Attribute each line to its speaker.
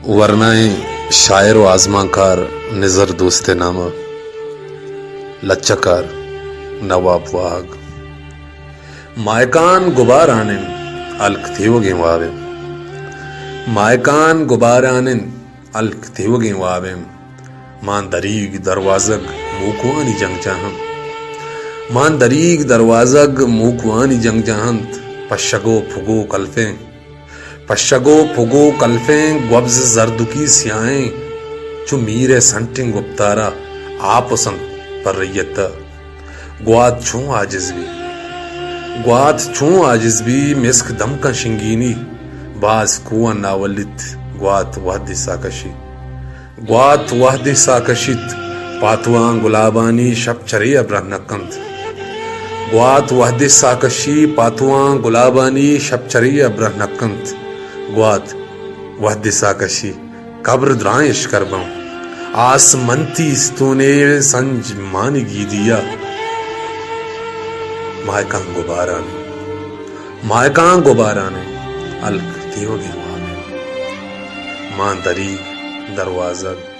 Speaker 1: ورنائیں شاعر و آزماکار نظر دوست نامہ لچکار نواب واگ مائکان گبار آنن الک تیوگیں وابم مائکان گبار آنن الک تیوگیں وابم مان دریگ دروازگ موکوانی جنگ جاہم مان دریگ دروازگ موکوانی جنگ جاہند پشگو پھگو کلفیں پشگو پھگو کلفیں گوبز زردکی سیائیں چو میر سنٹنگ گپتارا آپسن پر ریتا گوات چھوں آجز بھی مسک دم کا شنگینی باز کوان ناولت گوات وحدی ساکشت پاتوان گلابانی شب چری ابرہ نکند گوات وحدی ساکشی پاتوان گلابانی شب چری ابرہ نکند گوات وحدی ساکشی قبر درائش کرباں آس منتی استونے سنج مانی گی دیا مائکان گبارانے الک تیوگیں وابے مان دریگ دروازہ